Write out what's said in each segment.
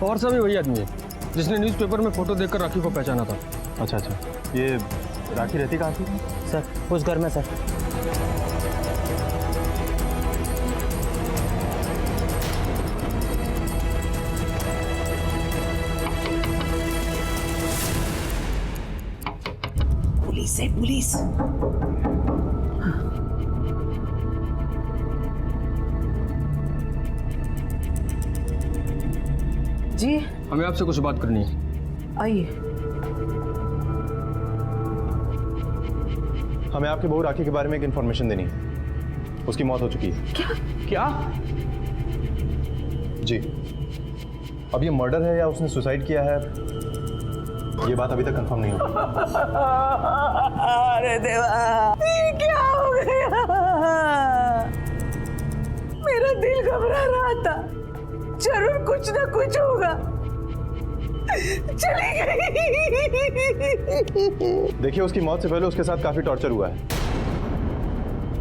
पवार साहब ही वही आदमी है जिसने न्यूज़पेपर में फोटो देखकर राखी को पहचाना था। अच्छा अच्छा, ये राखी रहती कहाँ थी? सर उस घर में सर। पुलिस है, पुलिस। जी हमें आपसे कुछ बात करनी है। आइए। हमें आपकी बहू राखी के बारे में एक इन्फॉर्मेशन देनी है। उसकी मौत हो चुकी है। क्या? जी। अब ये मर्डर है या उसने सुसाइड किया है, ये बात अभी तक कंफर्म नहीं हुई। अरे देवा, ये क्या हो गया? मेरा दिल घबरा रहा था, जरूर कुछ ना कुछ होगा। चली गई। देखिए, उसकी मौत से पहले उसके साथ काफी टॉर्चर हुआ है।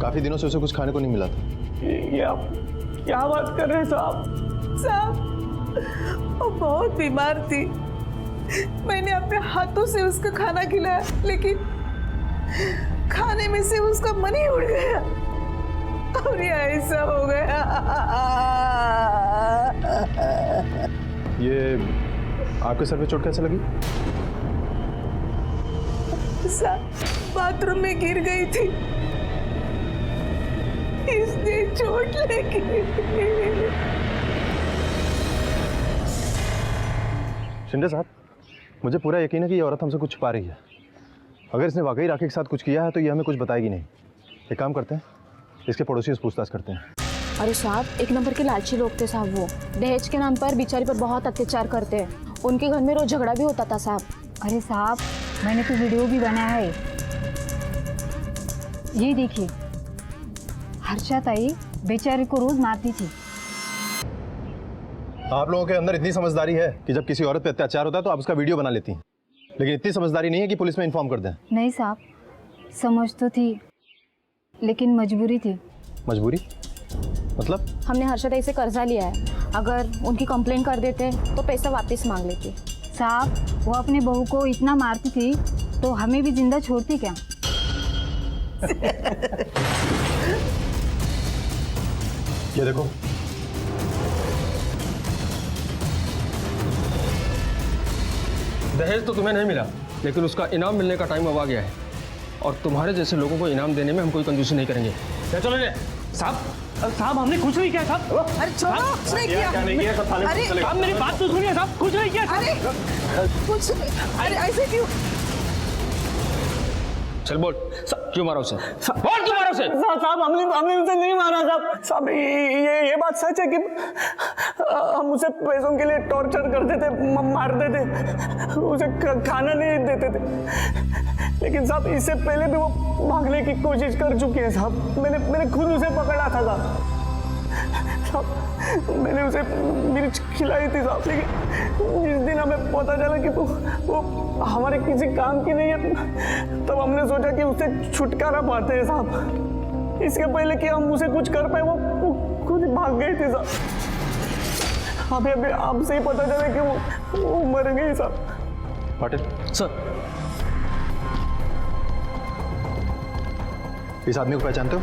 काफी दिनों से उसे कुछ खाने को नहीं मिला था। ये आप क्या बात कर रहे हैं साहब? साहब, वो बहुत बीमार थी। मैंने अपने हाथों से उसको खाना खिलाया, लेकिन खाने में से उसका मन ही उड़ गया और ये ऐसा हो गया। ये आपके सर पे चोट कैसे लगी? बाथरूम में गिर गई थी, इसने चोट लगी। शिंदे साहब, मुझे पूरा यकीन है कि ये औरत हमसे कुछ छुपा रही है। अगर इसने वाकई राखी के साथ कुछ किया है तो ये हमें कुछ बताएगी नहीं। एक काम करते हैं, इसके पड़ोसियों से पूछताछ करते हैं। अरे साहब, एक नंबर के लालची लोग थे साहब। वो दहेज के नाम पर बिचारी पर बहुत अत्याचार करते हैं। उनके घर में रोज झगड़ा भी होता था साहब। अरे साहब, मैंने तो वीडियो भी बनाया है। ये देखिए, हर्षा ताई बेचारे को रोज मारती थी। आप लोगों के अंदर इतनी समझदारी है कि जब किसी औरत पे अत्याचार होता है तो आप उसका वीडियो बना लेती हैं, लेकिन इतनी समझदारी नहीं है कि पुलिस में इन्फॉर्म कर दें। नहीं साहब, समझ तो थी, लेकिन मजबूरी थी। मजबूरी मतलब? हमने हर्षा ताई से कर्जा लिया है। अगर उनकी कंप्लेंट कर देते तो पैसा वापस मांग लेती। साहब, वो अपनी बहू को इतना मारती थी तो हमें भी जिंदा छोड़ती क्या? ये देखो, दहेज तो तुम्हें नहीं मिला, लेकिन उसका इनाम मिलने का टाइम अब आ गया है और तुम्हारे जैसे लोगों को इनाम देने में हम कोई कंजूसी नहीं करेंगे। चलो ले साहब, साहब हमने कुछ नहीं किया साहब। अरे छोड़ो, कुछ नहीं किया। अरे साहब मेरी बात तो सुनिए साहब, कुछ नहीं किया। अरे कुछ नहीं। अरे ऐसे क्यों? चल बोल, क्यों मारा उसे? बोल क्यों मारा उसे? साहब हमने उसे नहीं मारा साहब। साहब ये बात सच है कि हम उसे पैसों के लिए टॉर्चर करते थे, मारते थे, उसे खाना नहीं देते थे। लेकिन साहब, इससे पहले भी वो भागने की कोशिश कर चुकी है साहब। मैंने खुद उसे पकड़ा था साहब। मैंने उसे मिर्च खिलाई थी साहब, लेकिन जिस दिन हमें पता चला कि वो हमारे किसी काम की नहीं है, तब हमने सोचा कि उससे छुटकारा पाते हैं साहब। इसके पहले कि हम उसे कुछ कर पाए, वो खुद भाग गई थी साहब। अभी आपसे ही पता चला कि वो मर गई साहब। पाटिल सर, इस आदमी को पहचानते हो?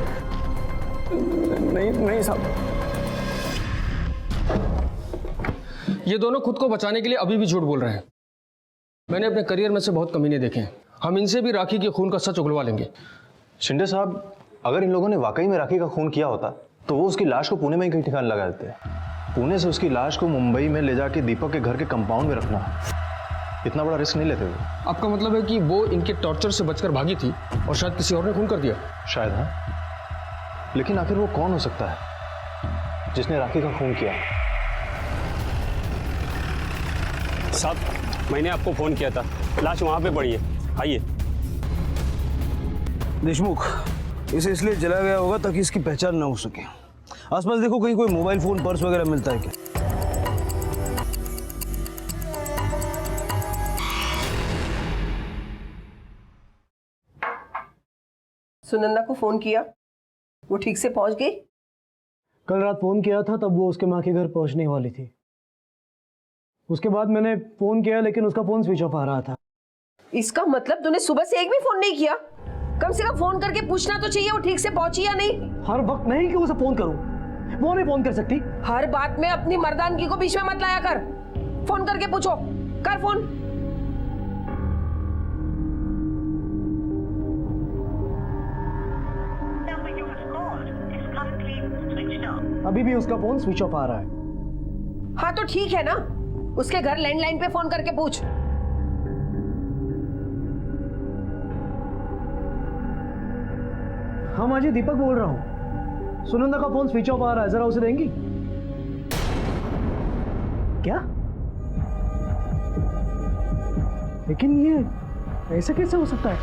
नहीं साहब। ये दोनों खुद को बचाने के लिए अभी भी झूठ बोल रहे हैं। मैंने अपने करियर में से बहुत कमीने देखे हैं। हम इनसे भी राखी के खून का सच उगलवा लेंगे। शिंदे साहब, अगर इन लोगों ने वाकई में राखी का खून किया होता तो वो उसकी लाश को पुणे में ही कहीं ठिकाना लगा देते। पुणे से उसकी लाश को मुंबई में ले जाके दीपक के घर के कंपाउंड में रखना, इतना बड़ा रिस्क नहीं लेते वो। आपका मतलब है कि वो इनके टॉर्चर से बचकर भागी थी और शायद किसी और ने खून कर दिया? शायद, हाँ। लेकिन आखिर वो कौन हो सकता है जिसने राखी का खून किया? साहब, मैंने आपको फोन किया था, लाश वहां पे पड़ी है, आइए। देशमुख, इसे इसलिए जलाया गया होगा ताकि इसकी पहचान ना हो सके। आसपास देखो, कहीं कोई मोबाइल फोन, पर्स वगैरह मिलता है क्या? सुनंदा को फोन किया, वो ठीक से पहुंच गई? कल रात फोन किया था, तब वो उसके माँ के घर पहुंचने वाली थी। उसके बाद मैंने फोन किया लेकिन उसका फोन स्विच ऑफ आ रहा था। इसका मतलब तूने सुबह से एक भी फोन नहीं किया? कम से कम फोन करके पूछना तो चाहिए वो ठीक से पहुंची या नहीं। हर वक्त नहीं कि उसे फोन करूं, वो नहीं फोन कर सकती। हर बात में अपनी मर्दानगी को बीच में मत लाया कर। फोन करके पूछो, कर फोन। अभी भी उसका फोन स्विच ऑफ आ रहा है। हाँ तो ठीक है ना, उसके घर लैंडलाइन पे फोन करके पूछ। हाँ माँ जी, दीपक बोल रहा हूँ। सुनंदा का फोन स्विच ऑफ आ रहा है, जरा उसे देंगी क्या? लेकिन ये ऐसा कैसे हो सकता है?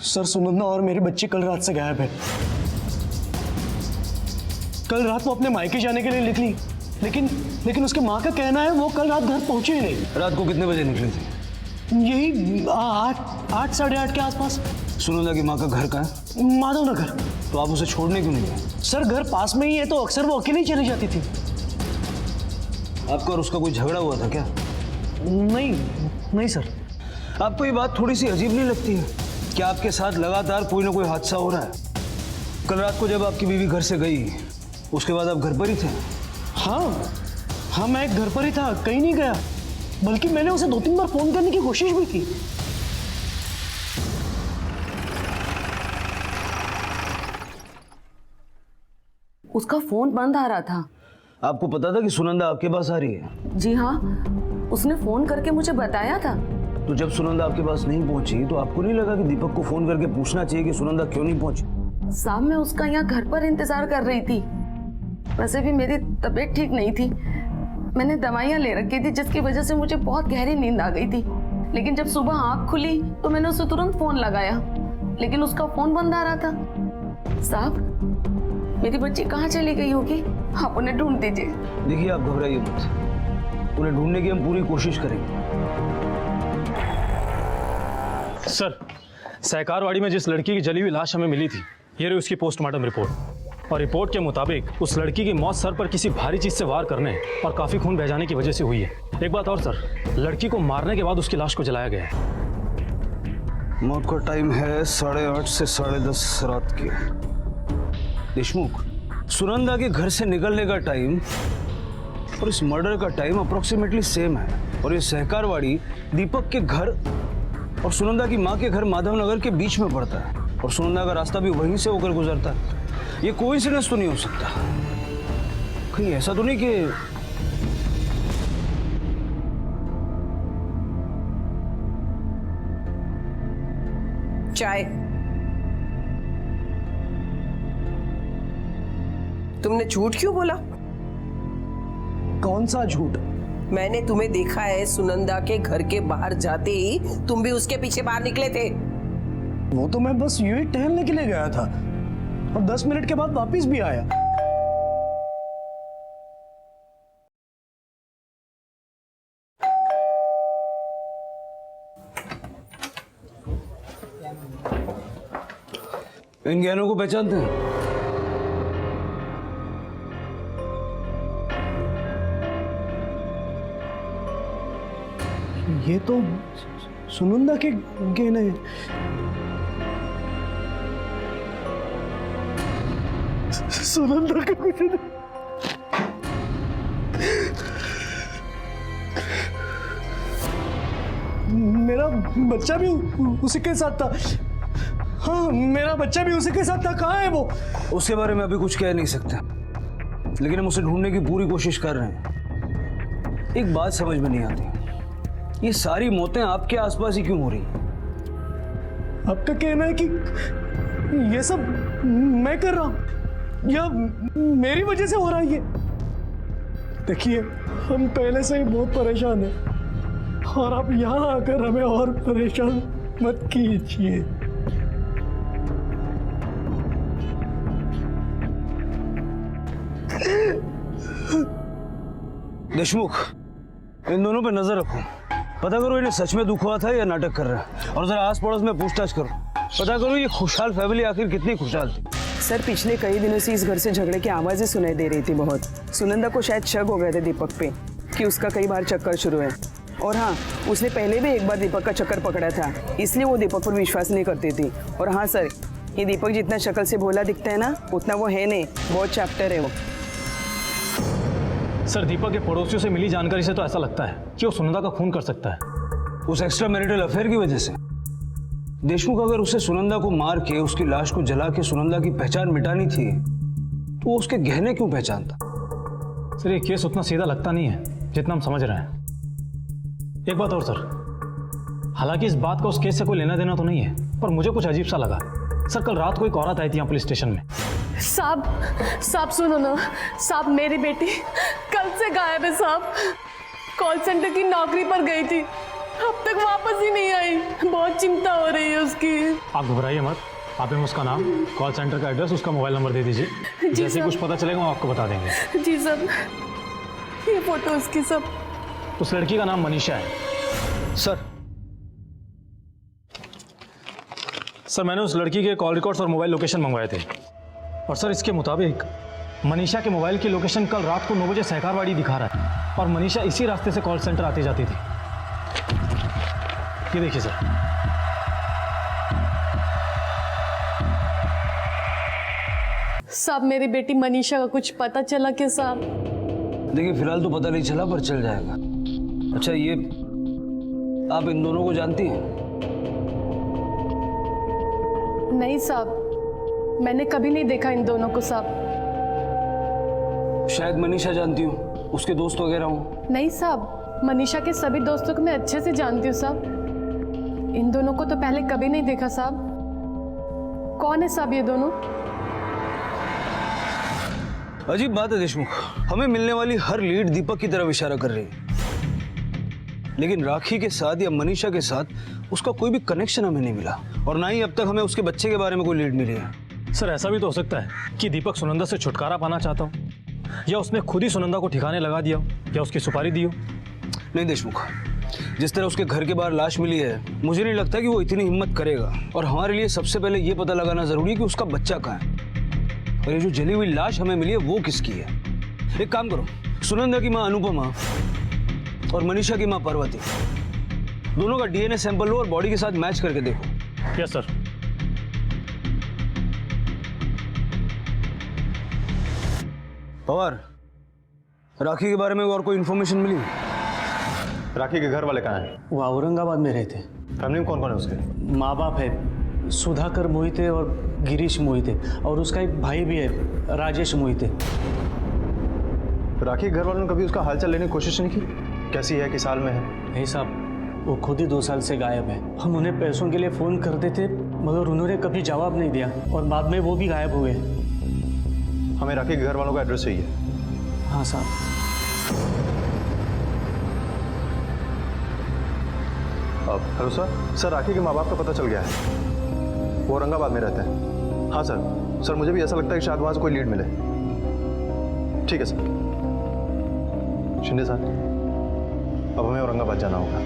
सर सुनंदा और मेरी बच्ची कल रात से गायब है। कल रात वो अपने मायके जाने के लिए निकली, लेकिन उसके माँ का कहना है वो कल रात घर पहुंची ही नहीं। रात को कितने बजे निकली थी? यही 8 साढ़े 8 के आसपास। सुनंदा की माँ का घर कहाँ है? माधव नगर। तो आप उसे छोड़ने क्यों नहीं गए? सर घर पास में ही है तो अक्सर वो अकेले ही चली जाती थी। आपका और उसका कोई झगड़ा हुआ था क्या? नहीं सर। आपको ये बात थोड़ी सी अजीब नहीं लगती है कि आपके साथ लगातार कोई ना कोई हादसा हो रहा है? कल रात को जब आपकी बीवी घर से गई उसके बाद आप घर पर ही थे? हाँ मैं घर पर ही था, कहीं नहीं गया। बल्कि मैंने उसे 2-3 बार फोन करने की कोशिश भी की। उसका फोन बंद आ रहा था। आपको पता था कि सुनंदा आपके पास आ रही है? जी हाँ, उसने फोन करके मुझे बताया था। तो जब सुनंदा आपके पास नहीं पहुंची तो आपको नहीं लगा कि दीपक को फोन करके पूछना चाहिए कि सुनंदा क्यों नहीं पहुंची? साहब मैं उसका यहाँ घर पर इंतजार कर रही थी। वैसे भी मेरी तबीयत ठीक नहीं थी, मैंने दवाइयाँ ले रखी थी जिसकी वजह से मुझे बहुत गहरी नींद आ गई थी। लेकिन जब सुबह आँख खुली तो मैंने उसे तुरंत फोन लगाया, लेकिन उसका फोन बंद आ रहा था। साहब मेरी बच्ची कहाँ चली गई होगी, आप उन्हें ढूंढ दीजिए। देखिए आप घबराइए मत, उन्हें ढूंढने की हम पूरी कोशिश करेंगे। सर, सहकारवाड़ी में जिस लड़की की जली हुई लाश हमें मिली थी, ये रही उसकी पोस्टमार्टम रिपोर्ट। और रिपोर्ट के मुताबिक उस लड़की की मौत सर पर किसी भारी चीज से वार करने और काफी खून बह जाने की वजह से हुई है। एक बात और सर, लड़की को मारने के बाद उसकी लाश को जलाया गया है। मौत का टाइम है 8:30 से 10:30 रात के। देशमुख, सुनंदा के घर से निकलने का टाइम और इस मर्डर का टाइम अप्रोक्सीमेटली सेम है। और ये सहकारवाड़ी दीपक के घर और सुनंदा की माँ के घर माधव नगर के बीच में पड़ता है, और सुनंदा का रास्ता भी वहीं से होकर गुजरता है। ये कोइंसिडेंस तो नहीं हो सकता। कहीं ऐसा तो नहीं कि चाय। तुमने झूठ क्यों बोला? कौन सा झूठ? मैंने तुम्हें देखा है सुनंदा के घर के बाहर जाते ही तुम भी उसके पीछे बाहर निकले थे। वो तो मैं बस यूं ही टहलने के लिए गया था और 10 मिनट के बाद वापस भी आया। इन ज्ञानों को पहचानते हैं? ये तो सुनंदा के गहने हैं। सुनंदा के कुछ नहीं। मेरा बच्चा भी उसी के साथ था। हाँ मेरा बच्चा भी उसी के साथ था। कहाँ है वो? उसके बारे में अभी कुछ कह नहीं सकते, लेकिन हम उसे ढूंढने की पूरी कोशिश कर रहे हैं। एक बात समझ में नहीं आती, ये सारी मौतें आपके आसपास ही क्यों हो रही? आपका कहना है कि ये सब मैं कर रहा हूं या मेरी वजह से हो रहा है? ये देखिए, हम पहले से ही बहुत परेशान हैं और आप यहाँ आकर हमें और परेशान मत कीजिए। देशमुख, इन दोनों पे नजर रखो, पता करो इन्हें सच में दुख हुआ था या नाटक कर रहा है, और जरा आस पड़ोस में पूछताछ करो। पता करो ये खुशहाल फैमिली आखिर कितनी खुशहाल थी। सर पिछले कई दिनों से इस घर से झगड़े की आवाजें सुनाई दे रही थी बहुत। सुनंदा को शायद शक हो गए थे दीपक पे कि उसका कई बार चक्कर शुरू है। और हाँ, उसने पहले भी एक बार दीपक का चक्कर पकड़ा था, इसलिए वो दीपक पर विश्वास नहीं करती थी। और हाँ सर, ये दीपक जितना शक्ल से भोला दिखता है ना, उतना वो है नहीं, बहुत चैप्टर है वो। सर दीपक के पड़ोसियों से मिली जानकारी से तो ऐसा लगता है कि वो सुनंदा का खून कर सकता है। उस एक्स्ट्रा मैरिटल अफेयर की वजह से देशमुख अगर उसे सुनंदा को मार के उसकी लाश को जला के सुनंदा की पहचान मिटानी थी तो वो उसके गहने क्यों पहचानता? सर ये केस उतना सीधा लगता नहीं है जितना हम समझ रहे हैं। एक बात और सर, हालांकि इस बात का उस केस से कोई लेना देना तो नहीं है, पर मुझे कुछ अजीब सा लगा। सर कल रात को एक औरत आई थी यहाँ पुलिस स्टेशन में। साहब सुनो ना साहब, मेरी बेटी कल से गायब है साहब। कॉल सेंटर की नौकरी पर गई थी, अब तक वापस ही नहीं आई। बहुत चिंता हो रही है उसकी। आप घबराइए मत, आप हमें उसका नाम, कॉल सेंटर का एड्रेस, उसका मोबाइल नंबर दे दीजिए। जैसे कुछ पता चलेगा हम आपको बता देंगे। जी सर, ये फोटो उसकी सब। उस लड़की का नाम मनीषा है। सर मैंने उस लड़की के कॉल रिकॉर्ड्स और मोबाइल लोकेशन मंगवाए थे, और सर इसके मुताबिक मनीषा के मोबाइल की लोकेशन कल रात को 9 बजे सहकारवाड़ी दिखा रहा है, और मनीषा इसी रास्ते से कॉल सेंटर आती जाती थी। ये देखिए सर। साहब मेरी बेटी मनीषा का कुछ पता चला क्या साहब? देखिए फिलहाल तो पता नहीं चला, पर चल जाएगा। अच्छा ये आप इन दोनों को जानती हैं? नहीं साहब, मैंने कभी नहीं देखा इन दोनों को साहब। शायद मनीषा जानती हूँ, उसके दोस्त वगैरह हों। नहीं साहब, मनीषा के सभी दोस्तों को मैं अच्छे से जानती हूँ साहब। इन दोनों को तो पहले कभी नहीं देखा साहब। कौन है साहब ये दोनों? अजीब बात है देशमुख, हमें मिलने वाली हर लीड दीपक की तरफ इशारा कर रही है, लेकिन राखी के साथ या मनीषा के साथ उसका कोई भी कनेक्शन हमें नहीं मिला, और ना ही अब तक हमें उसके बच्चे के बारे में कोई लीड मिली है। सर ऐसा भी तो हो सकता है कि दीपक सुनंदा से छुटकारा पाना चाहता हो, या उसने खुद ही सुनंदा को ठिकाने लगा दिया हो, या उसकी सुपारी दी हो। नहीं देशमुख, जिस तरह उसके घर के बाहर लाश मिली है, मुझे नहीं लगता कि वो इतनी हिम्मत करेगा। और हमारे लिए सबसे पहले ये पता लगाना जरूरी है कि उसका बच्चा कहाँ है, और ये जो जली हुई लाश हमें मिली है वो किसकी है। एक काम करो, सुनंदा की माँ अनुपमा और मनीषा की माँ पार्वती, दोनों का डीएनए सैंपल लो और बॉडी के साथ मैच करके देखो। Yes sir. पवार, राखी के बारे में और कोई इन्फॉर्मेशन मिली? राखी के घर वाले कहाँ हैं? वो औरंगाबाद में रहते। फैमिली में कौन कौन है उसके? माँ बाप है, सुधाकर मोहिते और गिरीश मोहिते, और उसका एक भाई भी है, राजेश मोहिते। राखी के घर वालों ने कभी उसका हालचाल लेने की कोशिश नहीं की? कैसी है, किस हाल में है? नहीं साहब, वो खुद ही 2 साल से गायब है। हम उन्हें पैसों के लिए फ़ोन करते थे, मगर उन्होंने कभी जवाब नहीं दिया, और बाद में वो भी गायब हो गए। हमें राखी के घर वालों का एड्रेस चाहिए। हाँ साहब। हेलो सर, राखी के माँ बाप का पता चल गया है, वो औरंगाबाद में रहते हैं। हाँ सर, मुझे भी ऐसा लगता है कि शायद वहाँ से कोई लीड मिले। ठीक है सर। शिंदे साहब, अब हमें औरंगाबाद जाना होगा।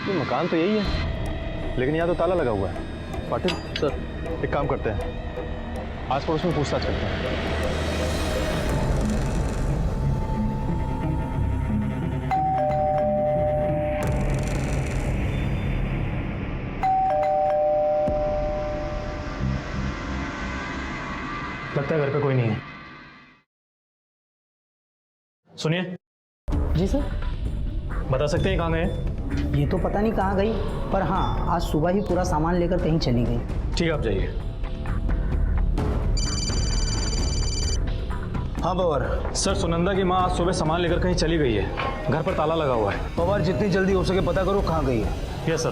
ये मकान तो यही है, लेकिन यहाँ तो ताला लगा हुआ है। पाटिल सर, एक काम करते हैं, आस पड़ोस में पूछताछ करते हैं। लगता है घर पे कोई नहीं है। सुनिए। जी सर। बता सकते हैं कहाँ गए? ये तो पता नहीं कहाँ गई, पर हाँ आज सुबह ही पूरा सामान लेकर कहीं चली गई। ठीक है, आप जाइए। हाँ पवार। सर सुनंदा की माँ आज सुबह सामान लेकर कहीं चली गई है, घर पर ताला लगा हुआ है। पवार, जितनी जल्दी हो सके पता करो कहाँ गई है। Yes sir.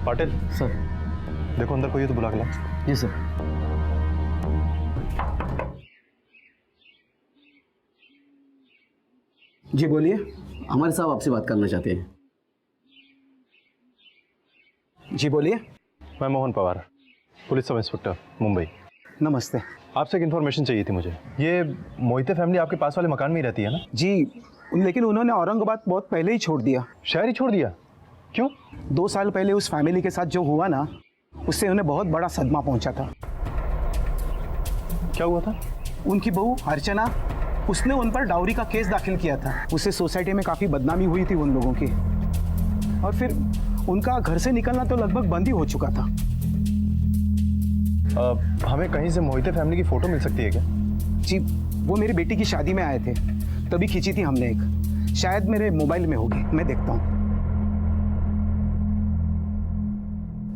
पाटिल सर। देखो अंदर कोई है तो बुला के ला। जी सर। जी बोलिए, हमारे साहब आपसे बात करना चाहते हैं। जी बोलिए। मैं Mohan Pawar, police sub inspector, Mumbai. नमस्ते। आपसे एक इन्फॉर्मेशन चाहिए थी मुझे। ये मोहिते फैमिली आपके पास वाले मकान में ही रहती है ना? जी, लेकिन उन्होंने औरंगाबाद बहुत पहले ही छोड़ दिया। शहर ही छोड़ दिया? क्यों? 2 साल पहले उस फैमिली के साथ जो हुआ ना, उससे उन्हें बहुत बड़ा सदमा पहुंचा था। क्या हुआ था? उनकी बहू अर्चना, उसने उन पर डाउरी का केस दाखिल किया था। उससे सोसाइटी में काफ़ी बदनामी हुई थी उन लोगों की, और फिर उनका घर से निकलना तो लगभग बंद ही हो चुका था। हमें कहीं से मोहिते फैमिली की फ़ोटो मिल सकती है क्या? जी, वो मेरी बेटी की शादी में आए थे, तभी खींची थी हमने एक। शायद मेरे मोबाइल में होगी, मैं देखता हूँ।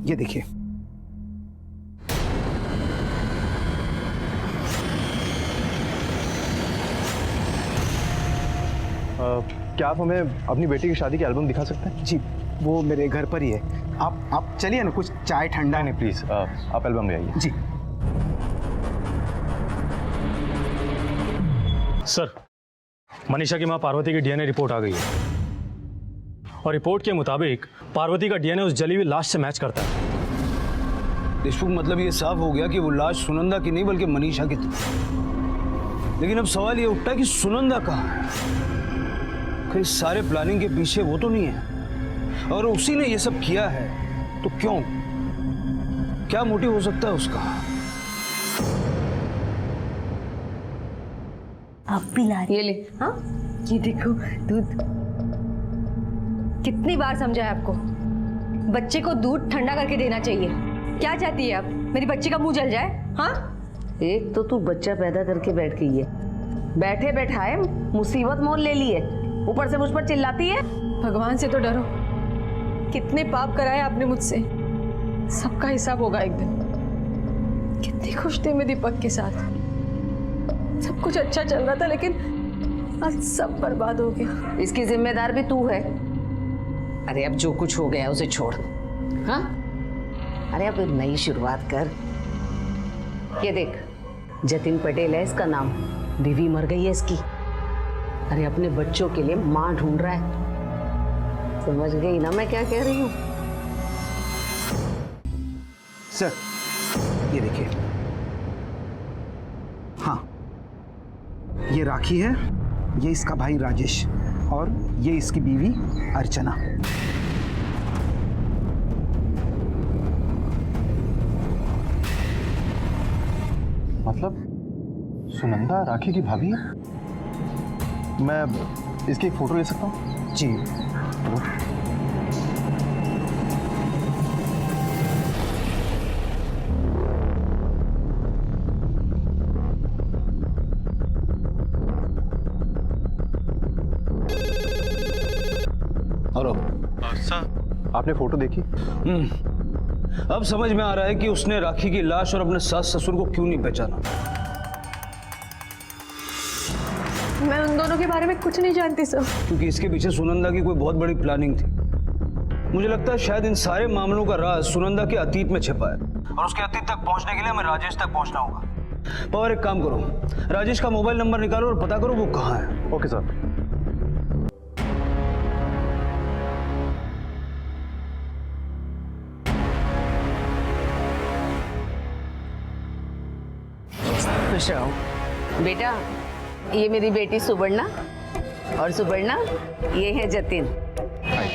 ये देखिए। क्या आप हमें अपनी बेटी की शादी की एल्बम दिखा सकते हैं? जी, वो मेरे घर पर ही है। आप चलिए ना, कुछ चाय ठंडा। नहीं प्लीज़, आप एल्बम ले आइए। जी सर, मनीषा की मां पार्वती की डीएनए रिपोर्ट आ गई है, और रिपोर्ट के मुताबिक पार्वती का डीएनए उस जली हुई लाश से मैच करता है। देशमुख, मतलब ये साफ हो गया कि वो लाश सुनंदा की नहीं बल्कि मनीषा की थी। लेकिन अब सवाल ये उठता है कि सुनंदा कहाँ है? कहीं सारे प्लानिंग के पीछे वो तो नहीं है? और उसी ने ये सब किया है तो क्यों? क्या मोटिव हो सकता है उसका? आप भी ला ये ले। हाँ, ये देखो दूध। कितनी बार समझाया आपको, बच्चे को दूध ठंडा करके देना चाहिए। क्या चाहती है आप, मेरी बच्ची का मुंह जल जाए? हाँ, एक तो तू बच्चा पैदा करके बैठ गई है, बैठे बैठाए मुसीबत मोल ले ली है, ऊपर से मुझ पर चिल्लाती है। भगवान से तो डरो, कितने पाप कराए आपने मुझसे, सबका हिसाब होगा एक दिन। कितनी खुश थी मैं दीपक के साथ, सब कुछ अच्छा चल रहा था, लेकिन आज सब बर्बाद हो गया। इसकी जिम्मेदार भी तू है। अरे अब जो कुछ हो गया उसे छोड़। हाँ, अरे अब नई शुरुआत कर। ये देख, जतिन पटेल है इसका नाम, बीवी मर गई है इसकी। अरे अपने बच्चों के लिए माँ ढूंढ रहा है। समझ गई ना मैं क्या कह रही हूँ? सर, ये देखिए। हाँ, ये राखी है, ये इसका भाई राजेश, और ये इसकी बीवी अर्चना। मतलब सुनंदा राखी की भाभी है? मैं इसकी एक फोटो ले सकता हूँ? जी। हेलो सर, आपने फोटो देखी? अब समझ में आ रहा है कि उसने राखी की लाश और अपने सास ससुर को क्यों नहीं पहचाना। मैं उन दोनों के बारे में कुछ नहीं जानती सर। क्योंकि इसके पीछे सुनंदा की कोई बहुत बड़ी प्लानिंग थी। मुझे लगता है शायद इन सारे मामलों का राज सुनंदा के अतीत में छिपा है, और उसके अतीत तक पहुंचने के लिए हमें राजेश तक पहुंचना होगा। पवार, एक काम करो, राजेश का मोबाइल नंबर निकालो और पता करो वो कहाँ है। Okay sir. खुश रहो बेटा। ये मेरी बेटी सुवर्णा, और सुवर्णा ये है जतिन। हाय।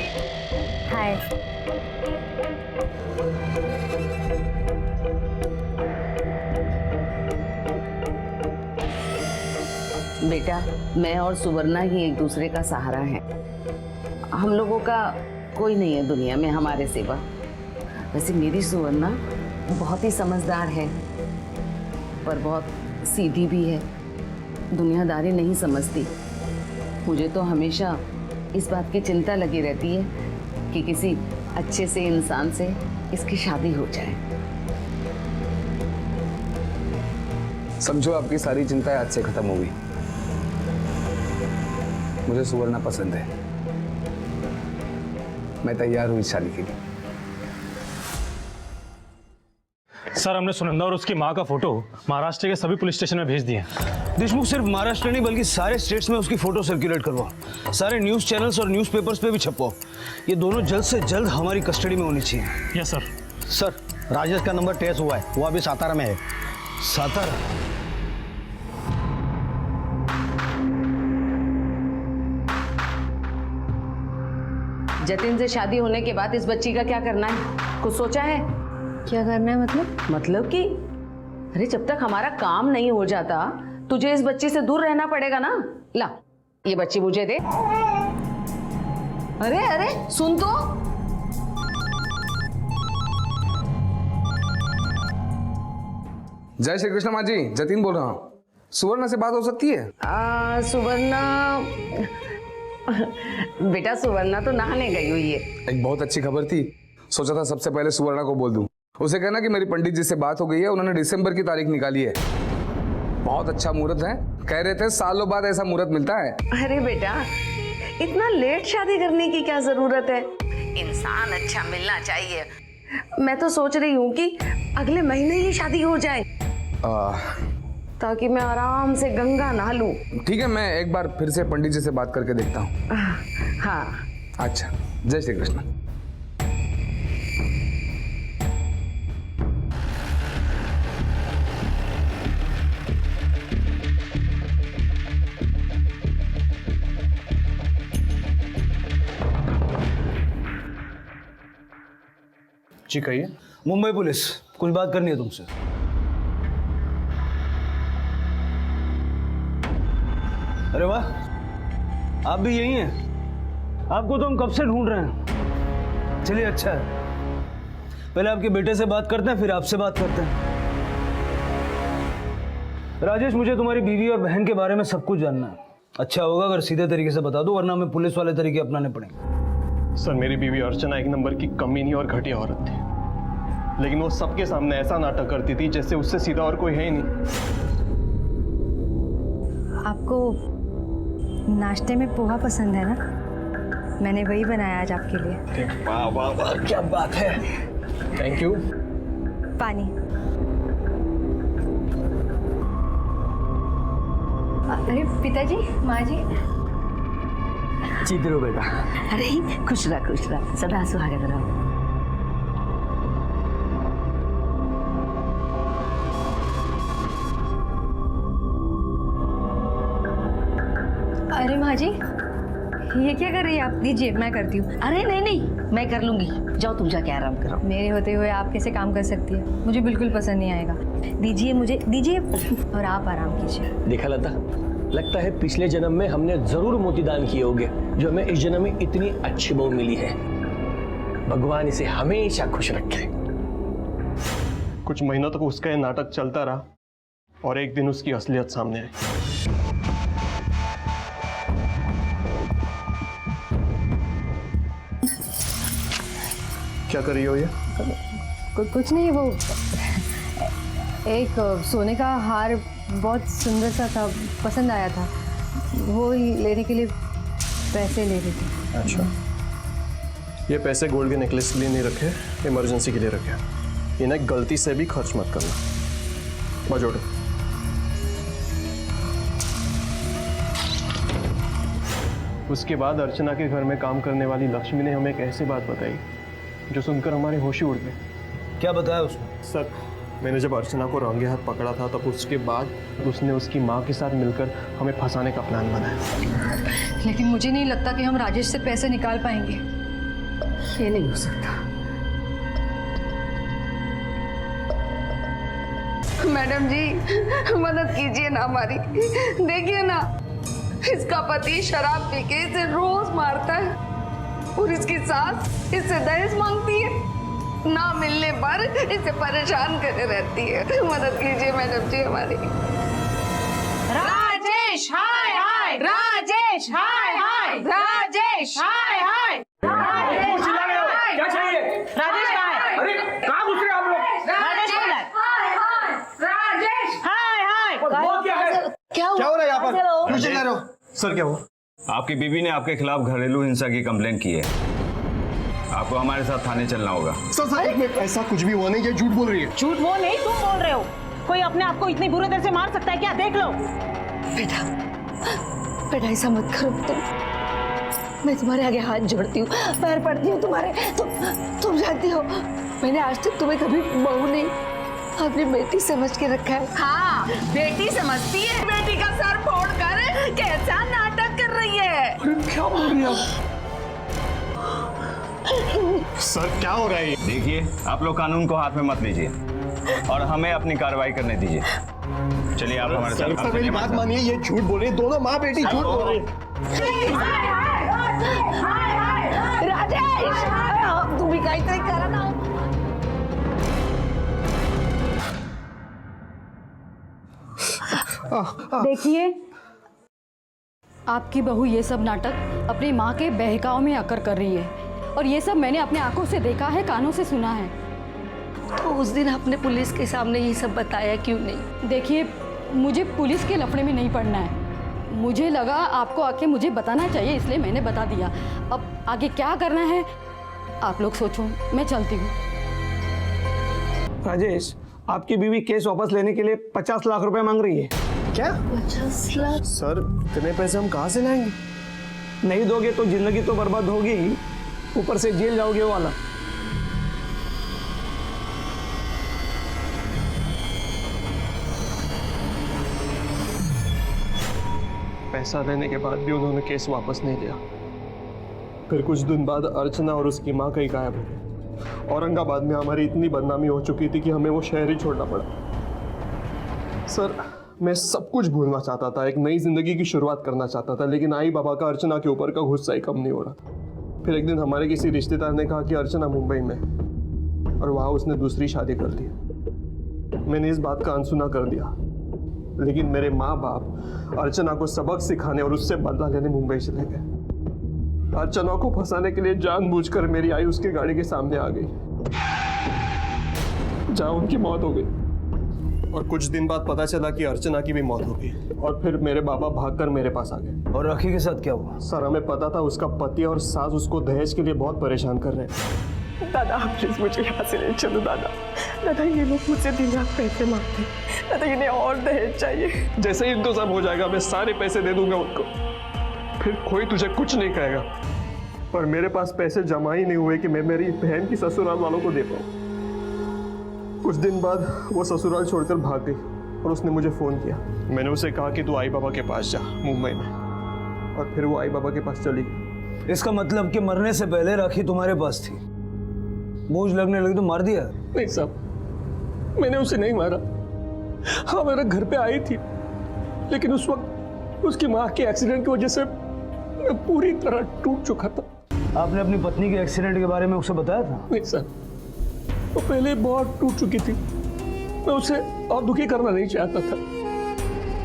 बेटा, मैं और सुवर्णा ही एक दूसरे का सहारा हैं। हम लोगों का कोई नहीं है दुनिया में हमारे सिवा। वैसे मेरी सुवर्णा बहुत ही समझदार है, पर बहुत सीधी भी है, दुनियादारी नहीं समझती। मुझे तो हमेशा इस बात की चिंता लगी रहती है कि किसी अच्छे से इंसान से इसकी शादी हो जाए। समझो आपकी सारी चिंताएं आज से खत्म हो गई। मुझे सुवर्णा पसंद है, मैं तैयार हूँ इस शादी के लिए। सर हमने सुनंदा और उसकी माँ का फोटो महाराष्ट्र के सभी पुलिस स्टेशन में भेज दिए हैं। देशमुख सिर्फ महाराष्ट्र नहीं बल्कि सारे स्टेट्स में उसकी फोटो सर्कुलेट करवाओ, सारे न्यूज चैनल्स और न्यूज़पेपर्स पे भी छपवाओ। ये दोनों जल्द से जल्द हमारी कस्टडी में होनी चाहिए। Yes sir. सर राजेश का नंबर ट्रेस हुआ है, वो अभी सातारा में है। सातारा? जतिन से शादी होने के बाद इस बच्ची का क्या करना है, कुछ सोचा है? क्या करना है मतलब कि अरे जब तक हमारा काम नहीं हो जाता तुझे इस बच्ची से दूर रहना पड़ेगा ना। ला ये बच्ची मुझे दे। अरे अरे सुन तो। जय श्री कृष्ण माँ जी, जतिन बोल रहा हूँ। सुवर्णा से बात हो सकती है? सुवर्णा बेटा सुवर्णा तो नहाने गई हुई है। एक बहुत अच्छी खबर थी, सोचा था सबसे पहले सुवर्णा को बोल दूं। उसे कहना कि मेरी पंडित जी से बात हो गई है, उन्होंने दिसंबर की तारीख निकाली है। बहुत अच्छा मुहूर्त है, कह रहे थे सालों बाद ऐसा मुहूर्त मिलता है। अरे बेटा इतना लेट शादी करने की क्या जरूरत है, इंसान अच्छा मिलना चाहिए। मैं तो सोच रही हूँ कि अगले महीने ही शादी हो जाए ताकि मैं आराम से गंगा नहा लूं। ठीक है, मैं एक बार फिर से पंडित जी से बात करके देखता हूँ। हाँ अच्छा, जय श्री कृष्ण। जी कहिए। मुंबई पुलिस, कुछ बात करनी है तुमसे। अरे वाह, आप भी यही हैं? आपको तो हम कब से ढूंढ रहे हैं। चलिए अच्छा है, पहले आपके बेटे से बात करते हैं, फिर आपसे बात करते हैं। राजेश, मुझे तुम्हारी बीवी और बहन के बारे में सब कुछ जानना है। अच्छा होगा अगर सीधे तरीके से बता दो, वरना हमें पुलिस वाले तरीके अपनाने पड़ेंगे। सर मेरी बीवी अर्चना एक नंबर की कमीनी और घटिया औरत थी, लेकिन वो सबके सामने ऐसा नाटक करती थी जैसे उससे सीधा और कोई है ही नहीं। आपको नाश्ते में पोहा पसंद है ना? मैंने वही बनाया आज आपके लिए। वाह वाह वाह, क्या बात है, थैंक यू। पानी। अरे पिताजी, माँ जी। जीत रहो बेटा। अरे खुश रह सदा सुहागत रहो। अरे माँ जी, ये क्या कर रही है आप? दीजिए मैं करती हूँ। अरे नहीं मैं कर लूंगी, जाओ तुम जाके आराम करो। मेरे होते हुए आप कैसे काम कर सकती है? मुझे बिल्कुल पसंद नहीं आएगा। दीजिए मुझे, दीजिए और आप आराम कीजिए। देखा लता, लगता है पिछले जन्म में हमने जरूर मोतीदान किए होंगे, जो हमें इस जन्म में इतनी अच्छी बहू मिली है। भगवान इसे हमेशा खुश रखे। कुछ महीनों तक उसका ये नाटक चलता रहा और एक दिन उसकी असलियत सामने आई। क्या कर रही हो ये? कुछ नहीं, वो एक सोने का हार बहुत सुंदर सा था, पसंद आया था, वो ही लेने के लिए पैसे ले रही थी। अच्छा, ये पैसे गोल्ड के नेकलेस के लिए नहीं रखे, इमरजेंसी के लिए रखे। इन्हें गलती से भी खर्च मत करना। बजोड़ो। उसके बाद अर्चना के घर में काम करने वाली लक्ष्मी ने हमें एक ऐसी बात बताई जो सुनकर हमारे होश ही उड़ गए। क्या बताया उसने? सर मैंने जब अर्चना को रंगे हाथ पकड़ा था, तब उसके बाद उसने उसकी माँ के साथ मिलकर हमें फंसाने का प्लान बनाया। लेकिन मुझे नहीं लगता कि हम राजेश से पैसे निकाल पाएंगे। ये नहीं हो सकता। मैडम जी मदद कीजिए ना हमारी। देखिए ना, इसका पति शराब पी के इसे रोज मारता है और इसकी सास इससे दहेज मांगती है। ना मिलने पर इसे परेशान करे रहती है। मदद कीजिए मैडम जी हमारी। राजेश हाय हाय, राजेश हाय हाय, राजेश हाय हाय। क्या चाहिए? राजेश कहाँ है? अरे कहाँ घुस रहे आप लोग? राजेश कहाँ है? राजेश हाय हाय। वो क्या है? क्या हो रहा है यहाँ पर? क्यों चिल्ला रहे हो? सर क्या हुआ? आपकी बीवी ने आपके खिलाफ घरेलू हिंसा की कंप्लेंट की है। आपको हमारे साथ थाने चलना होगा। सर एक मिनट, ऐसा कुछ भी हुआ नहीं, ये झूठ बोल रही है। झूठ वो नहीं, तुम बोल रहे हो। कोई अपने आप को इतनी बुरी तरह से मार सकता है क्या? देख लो। बेटा बेटा ऐसा मत करो तुम, मैं तुम्हारे आगे हाथ जोड़ती हूँ, पैर पड़ती हूँ तुम्हारे। तुम जानती हो मैंने आज तक तुम्हें कभी बहू नहीं, अपनी बेटी समझ के रखा है। हाँ, बेटी समझती है। बेटी का सर फोड़ कर कैसा नाटक कर रही है। अरे क्या बोल रही है सर, क्या हो रहा है? देखिए, आप लोग कानून को हाथ में मत लीजिए और हमें अपनी कार्रवाई करने दीजिए। चलिए आप हमारे साथ। सर मेरी बात मानिए, ये झूठ बोल रही है, दोनों माँ बेटी झूठ बोल रही है। राजेश, तुम भी काहीतरी करा ना। देखिए, आपकी बहू ये सब नाटक अपनी माँ के बहकाव में आकर कर रही है, और ये सब मैंने अपने आंखों से देखा है, कानों से सुना है। तो उस दिन आपने पुलिस के सामने ये सब बताया क्यों नहीं? देखिए, मुझे पुलिस के लफड़े में नहीं पड़ना है। मुझे लगा आपको आके मुझे बताना चाहिए, इसलिए मैंने बता दिया। अब आगे क्या करना है आप लोग सोचो, मैं चलती हूँ। राजेश, आपकी बीवी केस वापस लेने के लिए 50 लाख रुपए मांग रही है। क्या? 50 लाख? सर इतने पैसे हम कहाँ से लाएंगे? नहीं दोगे तो जिंदगी तो बर्बाद होगी ही, ऊपर से जेल जाओगे वाला। पैसा देने के बाद भी उन्होंने केस वापस नहीं लिया। फिर कुछ दिन बाद अर्चना और उसकी माँ कहीं गायब हो गई। औरंगाबाद में हमारी इतनी बदनामी हो चुकी थी कि हमें वो शहर ही छोड़ना पड़ा। सर मैं सब कुछ भूलना चाहता था, एक नई जिंदगी की शुरुआत करना चाहता था, लेकिन आई बाबा का अर्चना के ऊपर का गुस्सा ही कम नहीं हो रहा। फिर एक दिन हमारे किसी रिश्तेदार ने कहा कि अर्चना मुंबई में, और वहाँ उसने दूसरी शादी कर ली। मैंने इस बात का अनसुना कर दिया, लेकिन मेरे माँ बाप अर्चना को सबक सिखाने और उससे बदला लेने मुंबई चले गए। अर्चना को फंसाने के लिए जानबूझकर मेरी आई उसके गाड़ी के सामने आ गई, जहाँ उनकी मौत हो गई। और कुछ दिन बाद पता चला कि अर्चना की भी मौत हो गई, और फिर मेरे बाबा भागकर मेरे पास आ गए। और राखी के साथ क्या हुआ? सर हमें पता था उसका पति और सास उसको दहेज के लिए बहुत परेशान कर रहे हैं। दादा आप प्लीज मुझे यहाँ से ले चलो। दादा ये लोग मुझसे दिन रात पैसे मांगते, दादा इन्हें और दहेज चाहिए। जैसे ही इंतजाम हो जाएगा मैं सारे पैसे दे दूंगा उनको, फिर कोई तुझे कुछ नहीं कहेगा। पर मेरे पास पैसे जमा ही नहीं हुए कि मैं मेरी बहन की ससुराल वालों को दे पाऊँ। कुछ दिन बाद वो ससुराल छोड़कर भाग गई और उसने मुझे फ़ोन किया। मैंने उसे कहा कि तू आई बाबा के पास जा मुंबई में, और फिर वो आई बाबा के पास चली गई। इसका मतलब कि मरने से पहले राखी तुम्हारे पास थी, बोझ लगने लगी तो मार दिया? नहीं साहब, मैंने उसे नहीं मारा। हाँ मेरे घर पे आई थी, लेकिन उस वक्त उसकी माँ के एक्सीडेंट की वजह से मैं पूरी तरह टूट चुका था। आपने अपनी पत्नी के एक्सीडेंट के बारे में उसे बताया था? नहीं सर, वो पहले बहुत टूट चुकी थी, मैं उसे और दुखी करना नहीं चाहता था।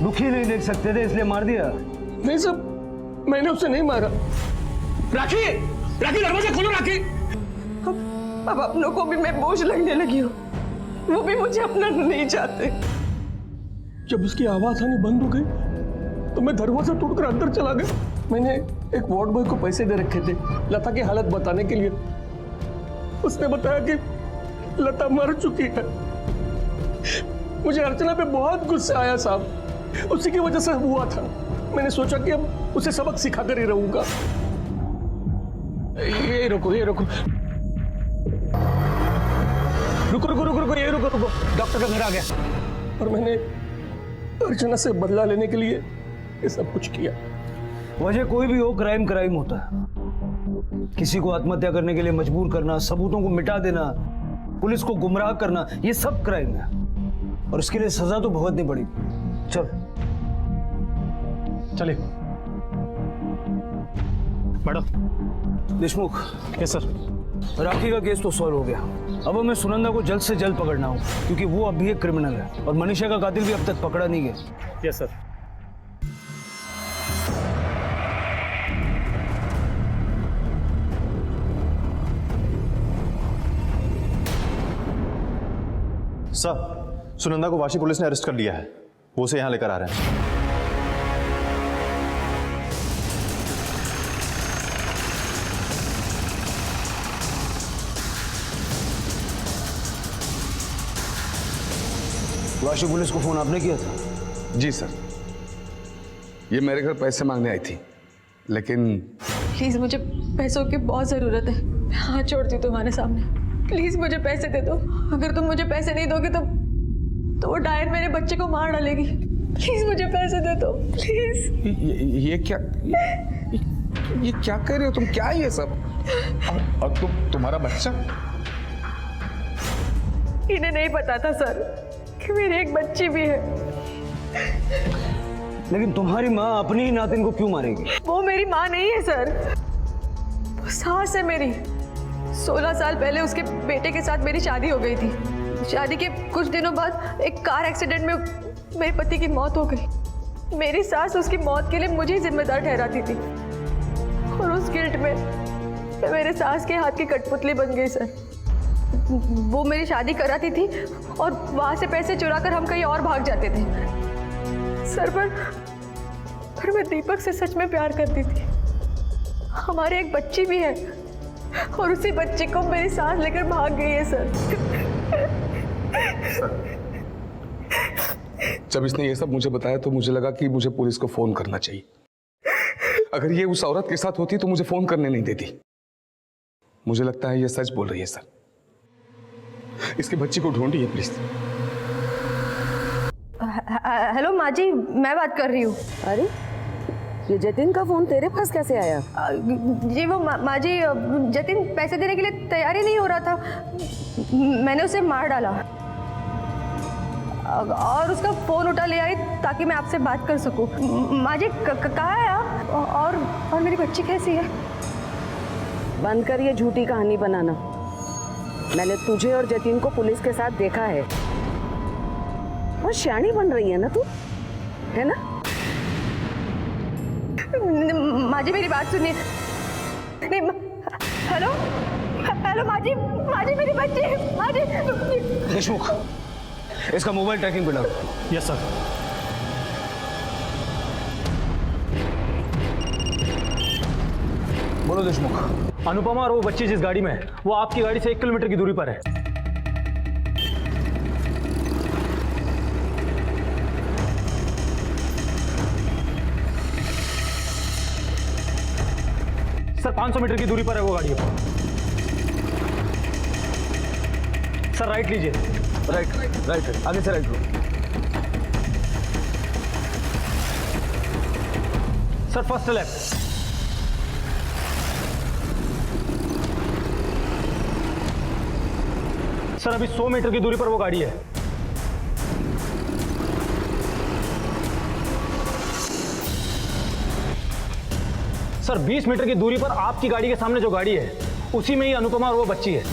दुखी नहीं देख सकते थे इसलिए मार दिया? नहीं सर, मैंने उसे नहीं मारा। राखी, राखी दरवाजा खोलो। राखी, अब अपनों को भी मैं बोझ लगने लगी हूँ, वो भी मुझे अपना नहीं चाहते। जब उसकी आवाज आनी बंद हो गई तो मैं दरवाजा तोड़कर अंदर चला गया। मैंने एक वार्ड बॉय को पैसे दे रखे थे लता की हालत बताने के लिए। उसने बताया कि लता मर चुकी है। मुझे अर्चना पे बहुत गुस्सा आया साहब, उसी की वजह से हुआ था। मैंने सोचा कि अब उसे सबक सिखाकर ही रहूंगा। ये रुको, ये रुको, रुको रुको रुको रुको, ये रुको रुको, डॉक्टर का घर आ गया। और मैंने अर्चना से बदला लेने के लिए ये सब कुछ किया। वजह कोई भी हो, क्राइम क्राइम होता है। किसी को आत्महत्या करने के लिए मजबूर करना, सबूतों को मिटा देना, पुलिस को गुमराह करना, ये सब क्राइम है, और इसके लिए सजा तो भुगतनी पड़ेगी। चल चलिए बढ़ो। देशमुख। Yes sir. राखी का केस तो सॉल्व हो गया। अब हमें सुनंदा को जल्द से जल्द पकड़ना हो, क्योंकि वो अब भी एक क्रिमिनल है, और मनीषा का कातिल भी अब तक पकड़ा नहीं गया। Yes sir. सर, सुनंदा को वाशी पुलिस ने अरेस्ट कर लिया है, वो उसे यहाँ लेकर आ रहे हैं। काशी पुलिस को फोन आपने किया था? जी सर, ये मेरे घर पैसे मांगने आई थी, लेकिन प्लीज मुझे पैसों की बहुत जरूरत है। मैं हाथ जोड़ती हूँ तुम्हारे सामने, प्लीज मुझे पैसे दे दो। अगर तुम मुझे पैसे नहीं दोगे तो वो डायन मेरे बच्चे को मार डालेगी। प्लीज मुझे पैसे दे दो, प्लीज। ये क्या कह रहे हो तुम? क्या है ये सब? और तुम्हारा बच्चा? इन्हें नहीं पता था सर कि मेरी एक बच्ची भी है। लेकिन तुम्हारी माँ अपनी ही नातिन को क्यों मारेगी? वो मेरी माँ नहीं है सर, वो सास है मेरी। 16 साल पहले उसके बेटे के साथ मेरी शादी हो गई थी। शादी के कुछ दिनों बाद एक कार एक्सीडेंट में मेरे पति की मौत हो गई। मेरी सास उसकी मौत के लिए मुझे ही जिम्मेदार ठहराती थी और उस गिल्ट में मैं मेरे सास के हाथ की कठपुतली बन गई सर। वो मेरी शादी कराती थी और वहां से पैसे चुरा कर हम कहीं और भाग जाते थे सर। पर मैं दीपक से सच में प्यार करती थी। हमारे एक बच्ची भी है और उसी बच्चे को मेरी सास लेकर भाग गई है सर। जब इसने ये सब मुझे बताया तो मुझे लगा कि मुझे पुलिस को फोन करना चाहिए। अगर ये उस औरत के साथ होती तो मुझे फोन करने नहीं देती। मुझे लगता है ये सच बोल रही है सर। इसके बच्ची को ढूंढिए प्लीज। हेलो माँ जी, मैं बात कर रही हूँ। अरे ये जतिन का फोन तेरे पास कैसे आया? जी वो माँ जी, जतिन पैसे देने के लिए तैयार ही नहीं हो रहा था। मैंने उसे मार डाला और उसका फोन उठा ले आई ताकि मैं आपसे बात कर सकूं। माँ जी कहाँ है आप? और मेरी बच्ची कैसी है? बंद कर ये झूठी कहानी बनाना। मैंने तुझे और जतिन को पुलिस के साथ देखा है। और शयानी बन रही है ना तू, है ना? माँ जी मेरी बात सुनिए। हेलो हेलो माँ जी मेरी बच्ची, माँ जी। देशमुख, इसका मोबाइल ट्रैकिंग पे डालो। Yes sir. बोलो देशमुख। अनुपमा और वो बच्ची जिस गाड़ी में है वो आपकी गाड़ी से 1 किलोमीटर की दूरी पर है। सर 500 मीटर की दूरी पर है वो गाड़ी। सर राइट लीजिए। राइट आगे से राइट लो। Sir first left. सर अभी 100 मीटर की दूरी पर वो गाड़ी है। सर 20 मीटर की दूरी पर आपकी गाड़ी के सामने जो गाड़ी है उसी में ही अनुपमा और वो बच्ची है।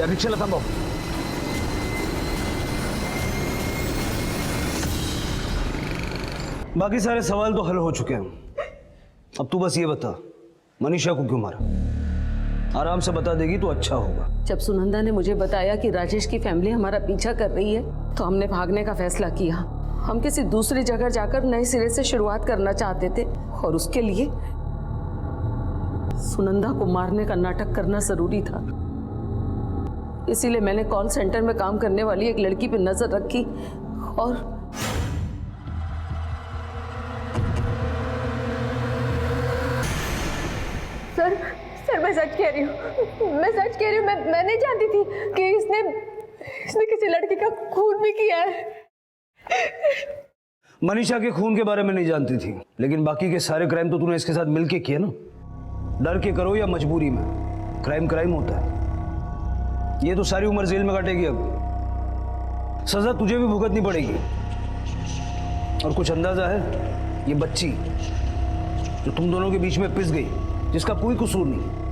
रिक्शा थांबो। बाकी सारे सवाल तो हल हो चुके हैं। अब तू बस ये बता, मनीषा को क्यों मारा? आराम से बता देगी तो अच्छा होगा। जब सुनंदा ने मुझे बताया कि राजेश की फैमिली हमारा पीछा कर रही है तो हमने भागने का फैसला किया। हम किसी दूसरी जगह जाकर नए सिरे से शुरुआत करना चाहते थे और उसके लिए सुनंदा को मारने का नाटक करना जरूरी था। इसीलिए मैंने कॉल सेंटर में काम करने वाली एक लड़की पे नजर रखी और सर मैं सच कह रही हूँ, मैं नहीं जानती थी कि इसने किसी लड़की का खून भी किया है। मनीषा के खून के बारे में नहीं जानती थी, लेकिन बाकी के सारे क्राइम तो तूने इसके साथ मिलके किए ना। डर के करो या मजबूरी में, क्राइम होता है। ये तो सारी उम्र जेल में काटेगी। अब सजा तुझे भी भुगतनी पड़ेगी। और कुछ अंदाजा है? ये बच्ची जो तुम दोनों के बीच में पिस गई, जिसका कोई कसूर नहीं,